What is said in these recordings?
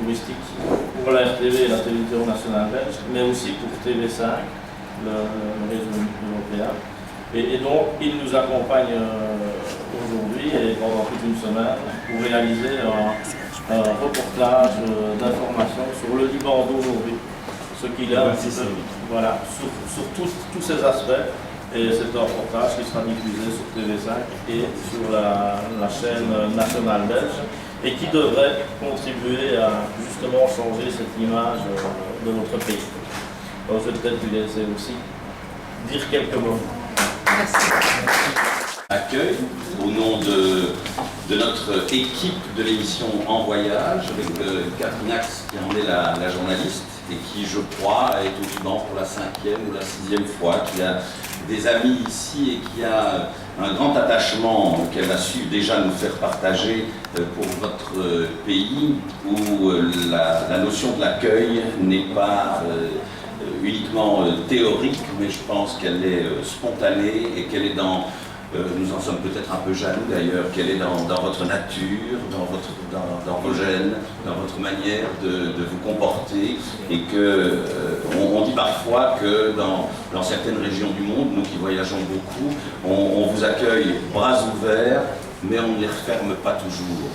touristique pour la RTV et la télévision nationale belge, mais aussi pour TV5, le réseau européen. Et donc, il nous accompagne aujourd'hui et pendant toute une semaine pour réaliser un reportage d'information sur le Liban d'aujourd'hui, ce qu'il a, voilà, sur tous ces aspects. Et c'est un reportage qui sera diffusé sur TV5 et sur la chaîne nationale belge et qui devrait contribuer à justement changer cette image de notre pays. Donc, je vais peut-être lui laisser aussi dire quelques mots. Merci. Accueil au nom de notre équipe de l'émission En Voyage avec Catherine Ax qui en est la journaliste et qui, je crois, est au Liban pour la 5e ou la 6e fois, qui a des amis ici et qui a un grand attachement qu'elle a su déjà nous faire partager pour votre pays où la notion de l'accueil n'est pas uniquement théorique, mais je pense qu'elle est spontanée et qu'elle est dans, nous en sommes peut-être un peu jaloux d'ailleurs, qu'elle est dans votre nature, dans vos gènes, dans votre manière de vous comporter, et que on dit parfois que dans certaines régions du monde, nous qui voyageons beaucoup, on vous accueille bras ouverts, mais on ne les referme pas toujours.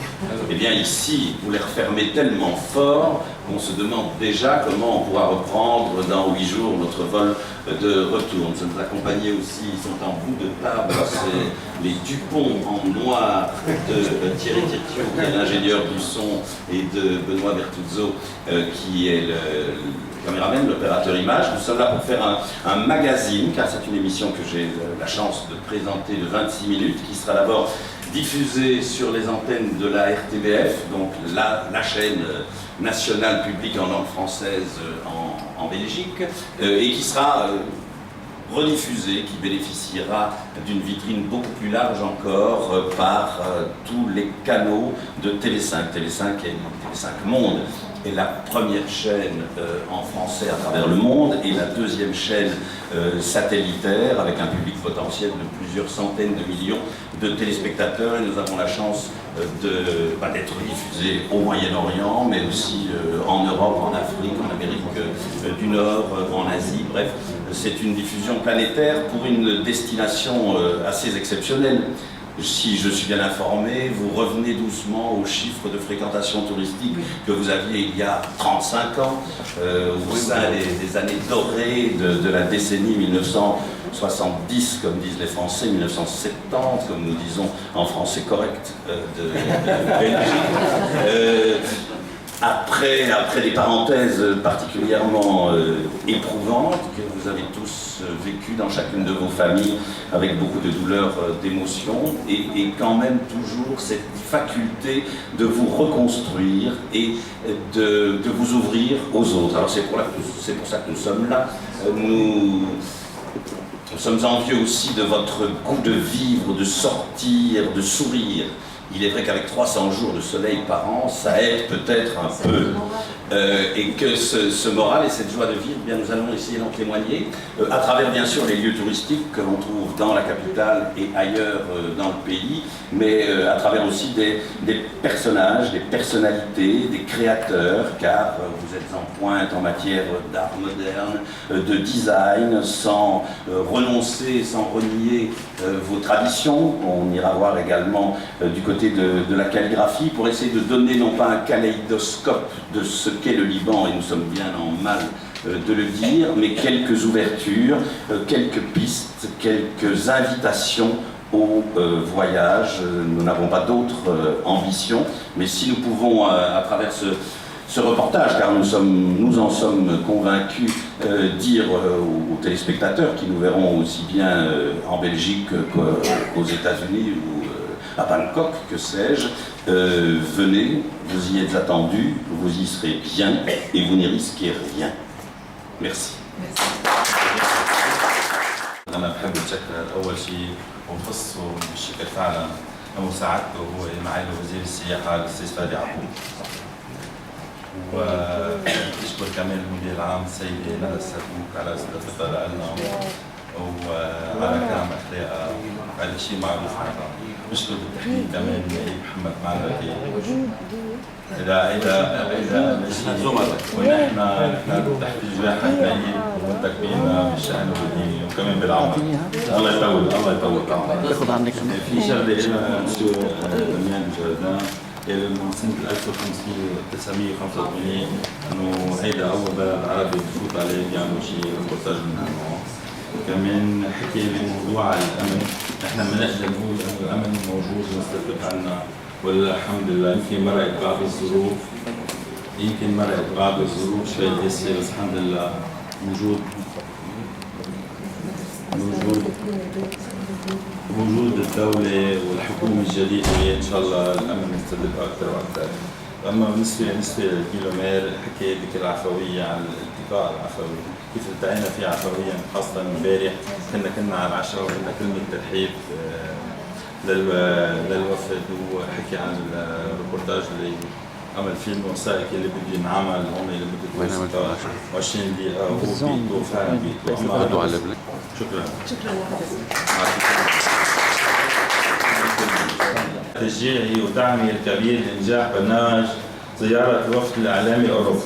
Eh bien ici, vous les refermez tellement fort qu'on se demande déjà comment on pourra reprendre dans 8 jours notre vol de retour. Nous sommes accompagnés aussi, ils sont en bout de table, c'est les Dupont en noir de Thierry Tirtiou, qui est l'ingénieur du son, et de Benoît Bertuzzo, qui est le caméraman, l'opérateur image. Nous sommes là pour faire un magazine, car c'est une émission que j'ai la chance de présenter de 26 minutes, qui sera d'abord diffusée sur les antennes de la RTBF, donc la chaîne nationale publique en langue française en Belgique, et qui sera rediffusée, qui bénéficiera d'une vitrine beaucoup plus large encore par tous les canaux de Télé5. Télé5 et Télé5 Monde est la première chaîne en français à travers le monde et la deuxième chaîne satellitaire avec un public potentiel de plusieurs centaines de millions de téléspectateurs, et nous avons la chance d'être diffusés au Moyen-Orient, mais aussi en Europe, en Afrique, en Amérique du Nord, en Asie, bref. C'est une diffusion planétaire pour une destination assez exceptionnelle. Si je suis bien informé, vous revenez doucement aux chiffres de fréquentation touristique que vous aviez il y a 35 ans, au sein des années dorées de la décennie 1970, comme disent les Français, 1970, comme nous disons en français correct de Belgique. Après des parenthèses particulièrement éprouvantes que vous avez tous vécues dans chacune de vos familles avec beaucoup de douleurs, d'émotions, et quand même toujours cette faculté de vous reconstruire et de vous ouvrir aux autres. Alors c'est pour ça que nous sommes là. Nous sommes envieux aussi de votre goût de vivre, de sortir, de sourire. Il est vrai qu'avec 300 jours de soleil par an, ça aide peut-être un peu. Et que ce moral et cette joie de vivre, eh bien, nous allons essayer d'en témoigner à travers bien sûr les lieux touristiques que l'on trouve dans la capitale et ailleurs dans le pays, mais à travers aussi des personnages, des personnalités, des créateurs, car vous êtes en pointe en matière d'art moderne, de design, sans renoncer, sans renier vos traditions. On ira voir également du côté de la calligraphie pour essayer de donner non pas un kaléidoscope de ce qu'est le Liban, et nous sommes bien en mal de le dire, mais quelques ouvertures, quelques pistes, quelques invitations au voyage. Nous n'avons pas d'autres ambitions, mais si nous pouvons, à travers ce reportage, car nous en sommes convaincus, dire aux téléspectateurs qui nous verront aussi bien en Belgique qu'aux États-Unis ou à Bangkok, que sais-je, venez, vous y êtes attendus, vous y serez bien et vous n'y risquez rien. Merci. أنا بحب أتشكر أول شيء وبخصه بالشكر فعلا لمساعدته هو معالي وزير السياحة الأستاذ فادي عبود، وبشكر كمان المدير العام السيدة ندى السربوك على استضافتها لنا وعلى كرم أخلاقها، هذا شيء معروف عنها. بشكر بالتحديد كمان محمد معلوكي إلى مجيء ونحن تحت جناح النهيب ومنتكبين بالشأن والدين وكمان بالعمل. الله يطول عمرك. في شغلة إلى مسيو دميان جردان من سنة 1985 إنه هيدا أول بلد عربي بفوت عليه بيعملوا شيء ريبورتاج من هالنوع. وكمان حكي لي موضوع الأمن، نحن بنقدر نقول إنه الأمن موجود ومستتب عنا والحمد لله. يمكن مرقت بعض الظروف شوي قاسية بس الحمد لله وجود الدولة والحكومة الجديدة إن شاء الله الأمن مستتب أكثر وأكثر. أما بالنسبة للكيلومير حكي بكل عفوية عن الالتقاء العفوي كيف التقينا فيه عفويا، خاصة امبارح كنا على العشاء وقلنا كلمة ترحيب للوفد وحكي عن الريبورتاج اللي عمل فيلم وثائقي اللي بده ينعمل هون لمدة 26 دقيقة وهو بيتو فعلا بيتو. شكرا تشجيعي ودعمي الكبير لإنجاح برنامج زيارة الوفد الإعلامي الأوروبي.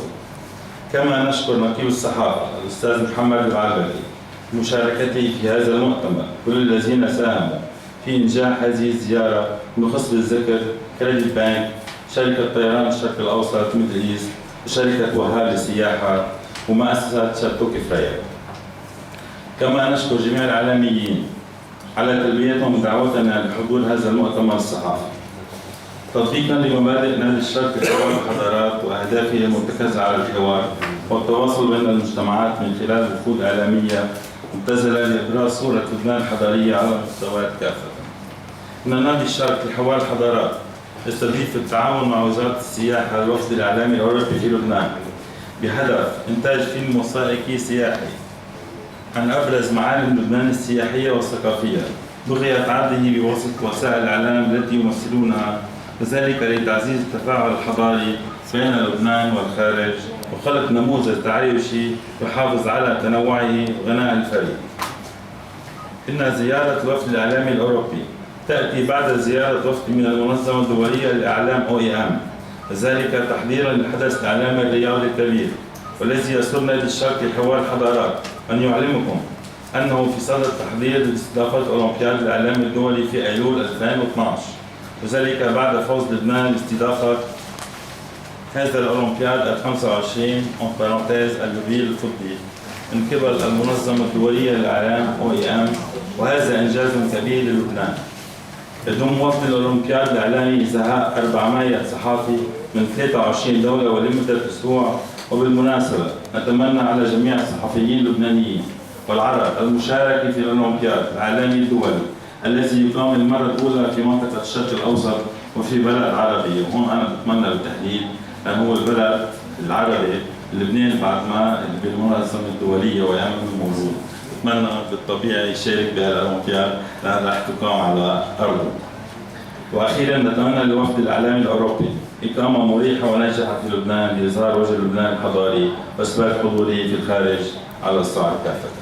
كما نشكر نقيب الصحافة الأستاذ محمد العلبكي بمشاركته في هذا المؤتمر كل الذين ساهموا في إنجاح هذه الزيارة بخص بالذكر كريدت بانك، شركة طيران الشرق الأوسط ميدل إيست، وشركة وهاب للسياحة، ومؤسسة شاتو كفاية. كما نشكر جميع الإعلاميين على تلبيتهم ودعوتنا لحضور هذا المؤتمر الصحافي. تطبيقا لمبادئ نادي الشرق لحوار الحضارات وأهدافه المرتكزة على الحوار والتواصل بين المجتمعات من خلال وفود إعلامية مبتذلة لإبراز صورة لبنان الحضارية على المستويات كافة. إن نادي الشرق لحوار الحضارات يستضيف بالتعاون مع وزارة السياحة الوفد الإعلامي الأوروبي في لبنان بهدف إنتاج فيلم وثائقي سياحي عن أبرز معالم لبنان السياحية والثقافية بغية عرضه بواسطة وسائل الإعلام التي يمثلونها، وذلك لتعزيز التفاعل الحضاري بين لبنان والخارج وخلق نموذج تعايشي يحافظ على تنوعه وغناء الفريق. إن زيارة الوفد الإعلامي الأوروبي تأتي بعد زيارة وفد من المنظمة الدولية للإعلام OEM، وذلك تحضيرا للحدث الإعلامي الرياضي الكبير والذي يسر نادي الشرق لحوار الحضارات أن يعلمكم أنه في صدد تحضير لاستضافة أولمبياد الإعلام الدولي في أيلول 2012، وذلك بعد فوز لبنان باستضافة هذا الأولمبياد 25 اللوبيل الفضي من قبل المنظمة الدولية للإعلام OEM، وهذا إنجاز كبير للبنان. يضم وفد الأولمبياد الإعلامي زهاء 400 صحافي من 23 دولة ولمدة أسبوع. وبالمناسبة نتمنى على جميع الصحفيين اللبنانيين والعرب المشاركة في الأولمبياد العالمي الدولي الذي يقام المرة الأولى في منطقة الشرق الأوسط وفي بلد عربي، وهون أنا بتمنى بالتحديد أن هو البلد العربي لبنان بعد ما بالمنظمة الدولية ويعمل موجود. بتمنى بالطبيعي يشارك بهالأولمبياد لأنها رح تقام على أرضه. وأخيرا نتمنى للوفد الإعلامي الأوروبي إقامة مريحة وناجحة في لبنان لإظهار وجه لبنان الحضاري وإثبات حضوره في الخارج على الصعيد كافة.